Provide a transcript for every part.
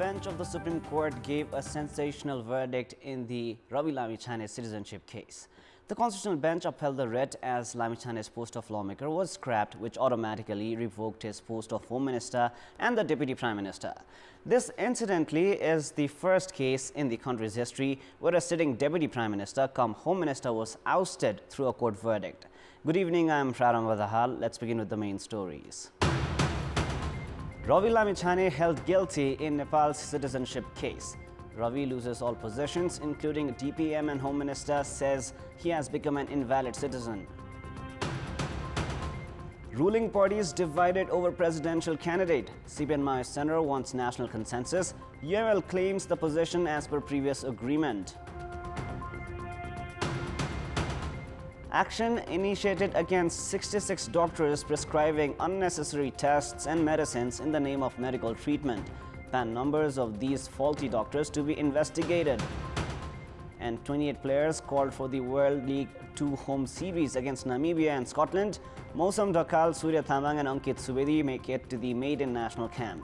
bench of the Supreme Court gave a sensational verdict in the Ravi Lamichhane citizenship case. The Constitutional Bench upheld the writ as Lamichhane's post of lawmaker was scrapped, which automatically revoked his post of Home Minister and the Deputy Prime Minister. This, incidentally, is the first case in the country's history where a sitting Deputy Prime Minister cum Home Minister was ousted through a court verdict. Good evening, I am Praram Vadahal. Let's begin with the main stories. Ravi Lamichhane held guilty in Nepal's citizenship case. Ravi loses all possessions, including DPM, and Home Minister says he has become an invalid citizen. Ruling parties divided over presidential candidate. CPN Center wants national consensus. UML claims the position as per previous agreement. Action initiated against 66 doctors prescribing unnecessary tests and medicines in the name of medical treatment. PAN numbers of these faulty doctors to be investigated. And 28 players called for the World League 2 home series against Namibia and Scotland. Mausam Dhakal, Surya Thamang and Ankit Subedi make it to the maiden national camp.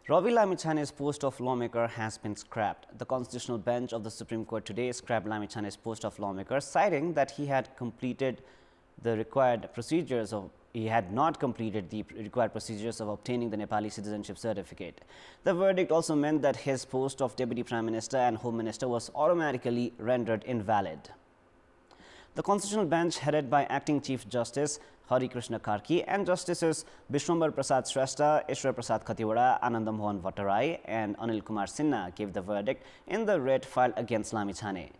Ravi Lamichhane's post of lawmaker has been scrapped. The Constitutional Bench of the Supreme Court today scrapped Lamichhane's post of lawmaker, citing that he had not completed the required procedures of obtaining the Nepali citizenship certificate. The verdict also meant that his post of Deputy Prime Minister and Home Minister was automatically rendered invalid. The Constitutional Bench, headed by Acting Chief Justice Hari Krishna Karki and Justices Vishwambar Prasad Shrestha, Ishwar Prasad Khatiwada, Ananda Mohan Bhattarai and Anil Kumar Sinha, gave the verdict in the writ filed against Lamichhane.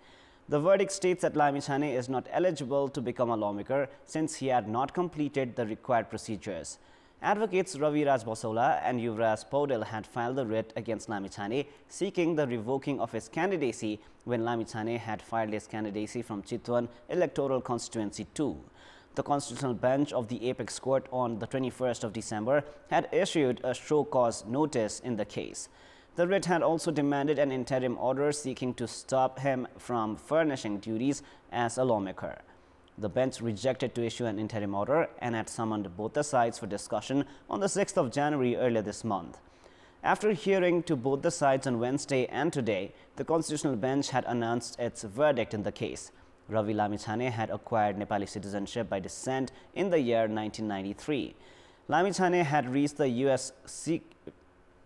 The verdict states that Lamichhane is not eligible to become a lawmaker since he had not completed the required procedures. Advocates Ravi Raj Basola and Yuvraj Paudel had filed the writ against Lamichhane, seeking the revoking of his candidacy when Lamichhane had filed his candidacy from Chitwan Electoral Constituency 2. The Constitutional Bench of the Apex Court on the 21st of December had issued a show cause notice in the case. The writ had also demanded an interim order seeking to stop him from furnishing duties as a lawmaker. The bench rejected to issue an interim order and had summoned both the sides for discussion on the 6th of January earlier this month. After hearing to both the sides on Wednesday and today, the Constitutional Bench had announced its verdict in the case. Ravi Lamichhane had acquired Nepali citizenship by descent in the year 1993. Lamichhane had reached the U.S.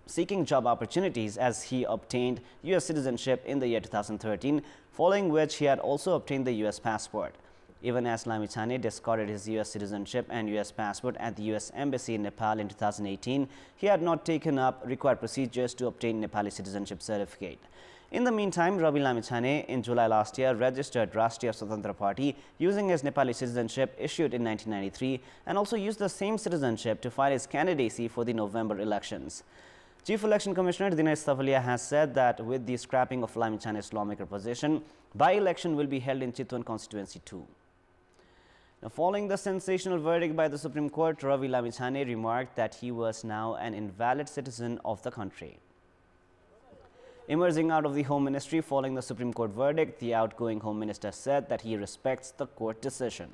seeking job opportunities as he obtained U.S. citizenship in the year 2013, following which he had also obtained the U.S. passport. Even as Lamichhane discarded his U.S. citizenship and U.S. passport at the U.S. Embassy in Nepal in 2018, he had not taken up required procedures to obtain Nepali citizenship certificate. In the meantime, Ravi Lamichhane in July last year registered Rashtriya Swatantra Party using his Nepali citizenship issued in 1993 and also used the same citizenship to file his candidacy for the November elections. Chief Election Commissioner Dinesh Savalia has said that with the scrapping of Lamichhane's lawmaker position, by-election will be held in Chitwan Constituency 2. Now, following the sensational verdict by the Supreme Court, Ravi Lamichhane remarked that he was now an invalid citizen of the country. Emerging out of the Home Ministry following the Supreme Court verdict, the outgoing Home Minister said that he respects the court decision.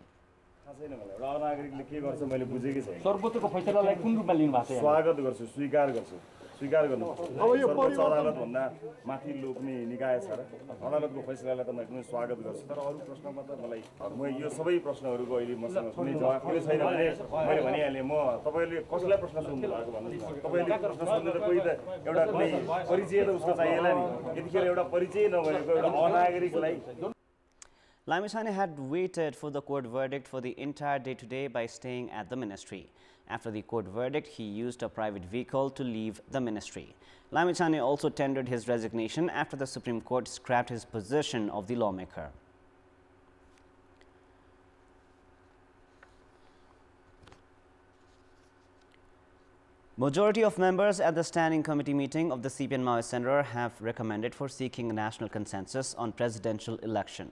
स्वीकार गर्नु अब यो सर्वोच्च अदालत भन्दा माथि लोक्ने निकाय छ र अदालतको फैसलालाई त म एकदमै स्वागत गर्छु तर अरु प्रश्नमा त मलाई म यो सबै प्रश्नहरुको अहिले मसँग कुनै जवाफ पनि छैन भने मैले भनिहाले म तपाईले कसलाई प्रश्न सोध्नु भएको भन्नुस् तपाईले प्रश्न सोध्नु त कोही त एउटा कुनै परिचय त उसको चाहिएला नि यतिखेर एउटा परिचय नभएको एउटा अनागरिकलाई. Lamichhane had waited for the court verdict for the entire day today by staying at the ministry. After the court verdict, he used a private vehicle to leave the ministry. Lamichhane also tendered his resignation after the Supreme Court scrapped his position of the lawmaker. Majority of members at the Standing Committee meeting of the CPN Center have recommended for seeking national consensus on presidential election.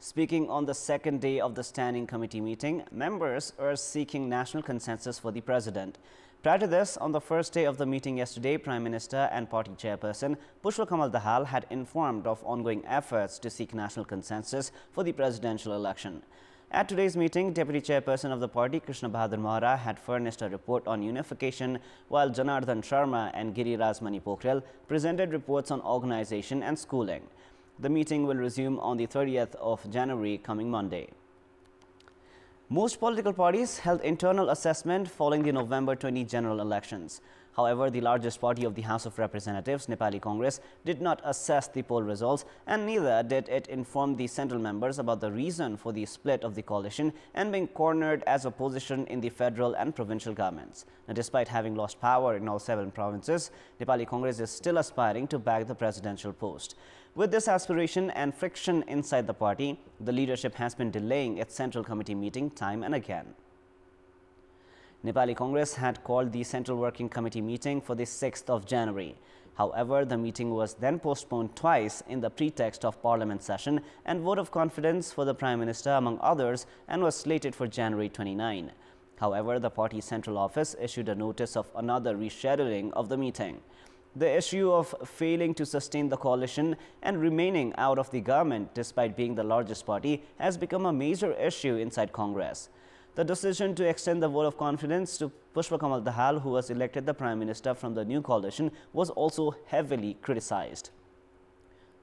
Speaking on the second day of the Standing Committee meeting, members are seeking national consensus for the president. Prior to this, on the first day of the meeting yesterday, Prime Minister and party chairperson Pushpa Kamal Dahal had informed of ongoing efforts to seek national consensus for the presidential election. At today's meeting, Deputy Chairperson of the party, Krishna Bahadur Mahara, had furnished a report on unification, while Janardhan Sharma and Giriraj Mani Pokhrel presented reports on organization and schooling. The meeting will resume on the 30th of January, coming Monday. Most political parties held internal assessment following the November 20 general elections. However, the largest party of the House of Representatives, Nepali Congress, did not assess the poll results, and neither did it inform the central members about the reason for the split of the coalition and being cornered as opposition in the federal and provincial governments. Now, despite having lost power in all 7 provinces, Nepali Congress is still aspiring to bag the presidential post. With this aspiration and friction inside the party, the leadership has been delaying its Central Committee meeting time and again. Nepali Congress had called the Central Working Committee meeting for the 6th of January. However, the meeting was then postponed twice in the pretext of Parliament session and vote of confidence for the Prime Minister, among others, and was slated for January 29. However, the party's central office issued a notice of another rescheduling of the meeting. The issue of failing to sustain the coalition and remaining out of the government despite being the largest party has become a major issue inside Congress. The decision to extend the vote of confidence to Pushpa Kamal Dahal, who was elected the Prime Minister from the new coalition, was also heavily criticized.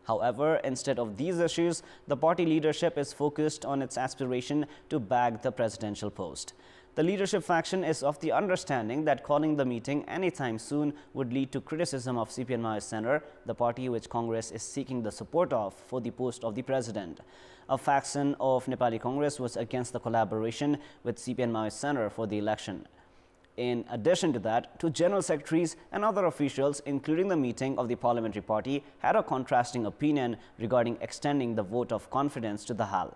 However, instead of these issues, the party leadership is focused on its aspiration to bag the presidential post. The leadership faction is of the understanding that calling the meeting anytime soon would lead to criticism of CPN Maoist Center, the party which Congress is seeking the support of for the post of the president. A faction of Nepali Congress was against the collaboration with CPN Maoist Center for the election. In addition to that, 2 general secretaries and other officials, including the meeting of the parliamentary party, had a contrasting opinion regarding extending the vote of confidence to Dahal.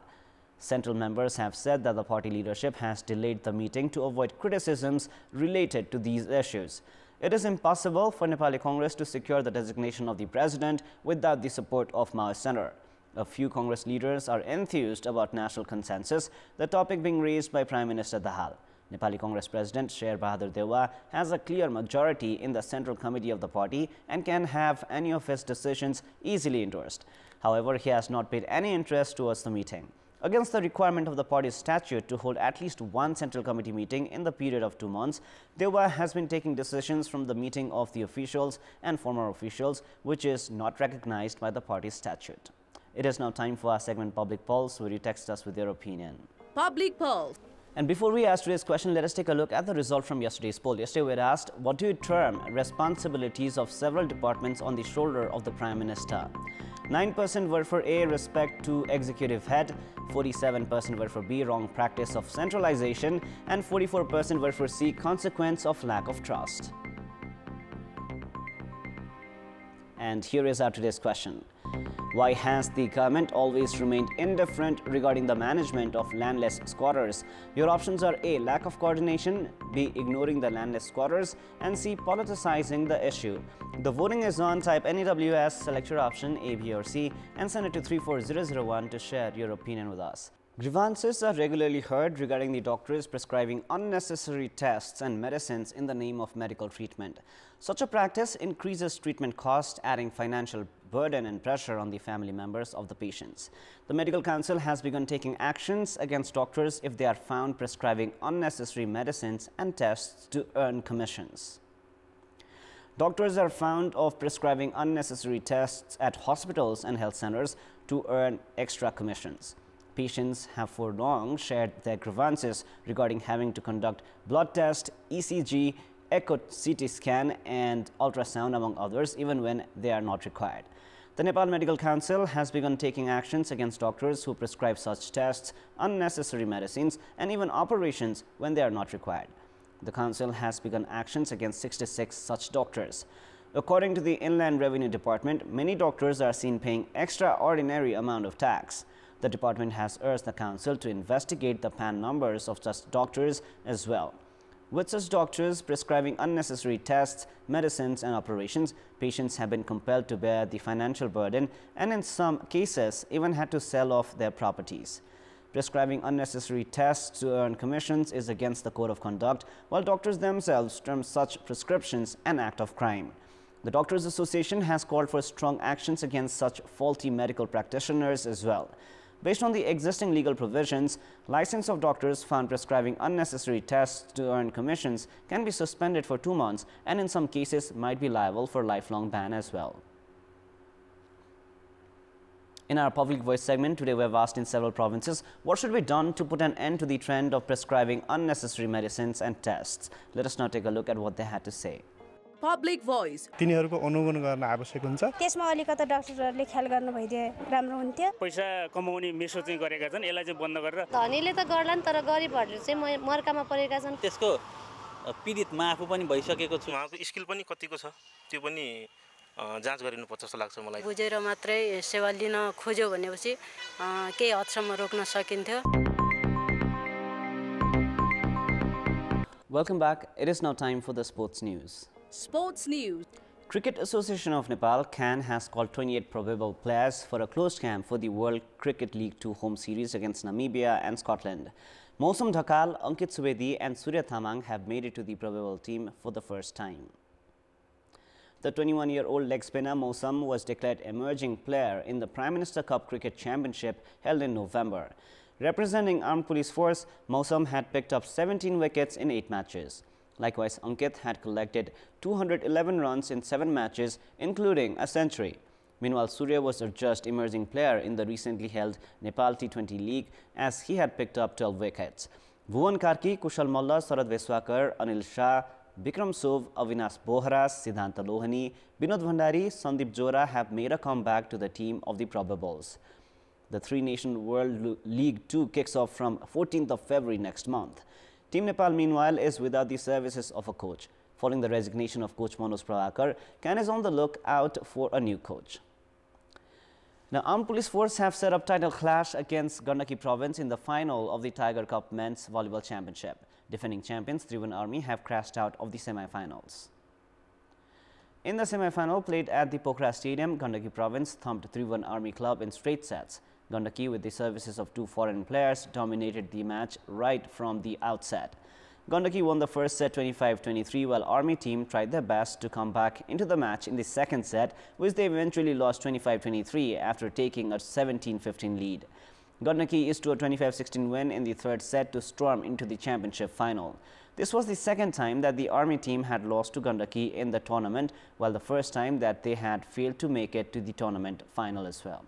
Central members have said that the party leadership has delayed the meeting to avoid criticisms related to these issues. It is impossible for Nepali Congress to secure the designation of the president without the support of Maoist Center. A few Congress leaders are enthused about national consensus, the topic being raised by Prime Minister Dahal. Nepali Congress President Sher Bahadur Dewa has a clear majority in the Central Committee of the party and can have any of his decisions easily endorsed. However, he has not paid any interest towards the meeting. Against the requirement of the party's statute to hold at least 1 Central Committee meeting in the period of 2 months, Dewa has been taking decisions from the meeting of the officials and former officials, which is not recognized by the party's statute. It is now time for our segment Public Pulse, where you text us with your opinion. Public Pulse. And before we ask today's question, let us take a look at the result from yesterday's poll. Yesterday we had asked, what do you term responsibilities of several departments on the shoulder of the Prime Minister? 9% were for A, respect to executive head, 47% were for B, wrong practice of centralization, and 44% were for C, consequence of lack of trust. And here is our today's question. Why has the government always remained indifferent regarding the management of landless squatters? Your options are A, lack of coordination, B, ignoring the landless squatters, and C, politicizing the issue. The voting is on. Type NEWS, select your option A, B or C, and send it to 34001 to share your opinion with us. Grievances are regularly heard regarding the doctors prescribing unnecessary tests and medicines in the name of medical treatment. Such a practice increases treatment costs, adding financial burden and pressure on the family members of the patients. The Medical Council has begun taking actions against doctors if they are found prescribing unnecessary medicines and tests to earn commissions. Doctors are found of prescribing unnecessary tests at hospitals and health centers to earn extra commissions. Patients have for long shared their grievances regarding having to conduct blood test, ECG, echo CT scan and ultrasound, among others, even when they are not required. The Nepal Medical Council has begun taking actions against doctors who prescribe such tests, unnecessary medicines, and even operations when they are not required. The Council has begun actions against 66 such doctors. According to the Inland Revenue Department, many doctors are seen paying extraordinary amount of tax. The department has urged the Council to investigate the PAN numbers of such doctors as well. With such doctors prescribing unnecessary tests, medicines and operations, patients have been compelled to bear the financial burden and in some cases even had to sell off their properties. Prescribing unnecessary tests to earn commissions is against the Code of Conduct, while doctors themselves term such prescriptions an act of crime. The Doctors Association has called for strong actions against such faulty medical practitioners as well. Based on the existing legal provisions, license of doctors found prescribing unnecessary tests to earn commissions can be suspended for 2 months and in some cases might be liable for lifelong ban as well. In our Public Voice segment, today we have asked in several provinces, what should be done to put an end to the trend of prescribing unnecessary medicines and tests? Let us now take a look at what they had to say. Public Voice. तिनीहरुको अनुगमन गर्न आवश्यक हुन्छ त्यसमा अलिकति डाक्टरहरुले ख्याल गर्नु भइदिए राम्रो हुन्थ्यो पैसा कमाउने मेसो चाहिँ गरेका छन् यसलाई चाहिँ बन्द गरेर धनीले त गर्लान् तर गरिबहरुले चाहिँ मर्कामा परेका छन् त्यसको पीडित म आफू पनि भइसकेको छु उहाँको स्किल पनि कतिको छ त्यो पनि जाँच गरिनुपर्छ जस्तो लाग्छ मलाई बुझेर मात्रै सेवा लिन खोज्यो भनेपछि केही हदसम्म रोक्न सकिन्थ्यो Welcome back. It is now time for the sports news. Sports news. Cricket Association of Nepal (CAN) has called 28 probable players for a closed camp for the World Cricket League 2 home series against Namibia and Scotland. Mausam Dhakal, Ankit Subedi and Surya Thamang have made it to the probable team for the first time. The 21-year-old leg spinner Mausam was declared emerging player in the Prime Minister Cup Cricket Championship held in November. Representing Armed Police Force, Mausam had picked up 17 wickets in 8 matches. Likewise, Ankit had collected 211 runs in 7 matches, including a century. Meanwhile, Surya was adjudged emerging player in the recently held Nepal T20 League as he had picked up 12 wickets. Bhuvan Karki, Kushal Malla, Sarad Veswakar, Anil Shah, Bikram Sov, Avinash Bohra, Siddhanta Lohani, Binod Bhandari, Sandeep Jora have made a comeback to the team of the probables. The three-nation World League 2 kicks off from 14th of February next month. Team Nepal, meanwhile, is without the services of a coach. Following the resignation of coach Manoj Pravakar, CAN is on the lookout for a new coach. Now, Armed Police Force have set up title clash against Gandaki Province in the final of the Tiger Cup Men's Volleyball Championship. Defending champions Tribhuvan Army have crashed out of the semi-finals. In the semi-final played at the Pokhara Stadium, Gandaki Province thumped Tribhuvan Army Club in straight sets. Gandaki, with the services of 2 foreign players, dominated the match right from the outset. Gandaki won the first set 25-23, while Army team tried their best to come back into the match in the second set, which they eventually lost 25-23 after taking a 17-15 lead. Gandaki is to a 25-16 win in the third set to storm into the championship final. This was the second time that the Army team had lost to Gandaki in the tournament, while the first time that they had failed to make it to the tournament final as well.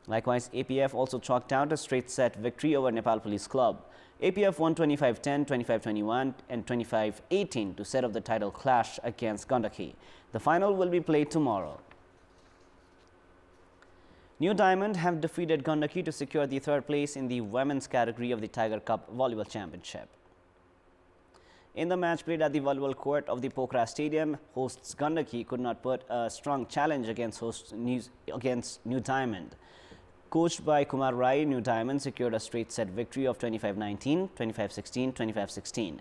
Likewise, APF also chalked out a straight set victory over Nepal Police Club. APF won 25-10, 25-21 and 25-18 to set up the title clash against Gandaki. The final will be played tomorrow. New Diamond have defeated Gandaki to secure the third place in the women's category of the Tiger Cup Volleyball Championship. In the match played at the volleyball court of the Pokhara Stadium, hosts Gandaki could not put a strong challenge against New Diamond. Coached by Kumar Rai, New Diamond secured a straight set victory of 25-19, 25-16, 25-16.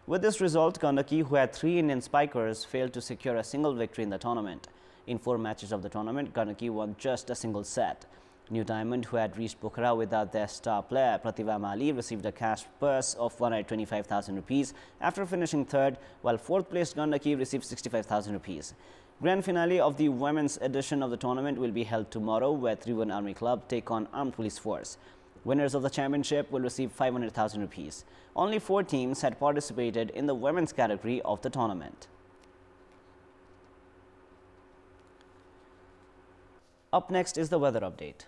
With this result, Gandaki, who had 3 Indian spikers, failed to secure a single victory in the tournament. In 4 matches of the tournament, Gandaki won just a single set. New Diamond, who had reached Pokhara without their star player Pratibha Mali, received a cash purse of 125,000 rupees after finishing third, while fourth placed Gandaki received 65,000 rupees. Grand finale of the women's edition of the tournament will be held tomorrow, where Tribhuvan Army Club take on Armed Police Force. Winners of the championship will receive 500,000 rupees. Only 4 teams had participated in the women's category of the tournament. Up next is the weather update.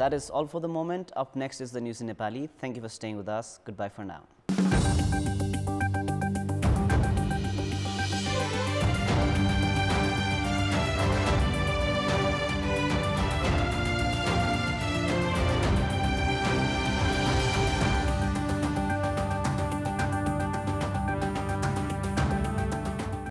that is all for the moment. Up next is the news in Nepali. Thank you for staying with us. Goodbye for now.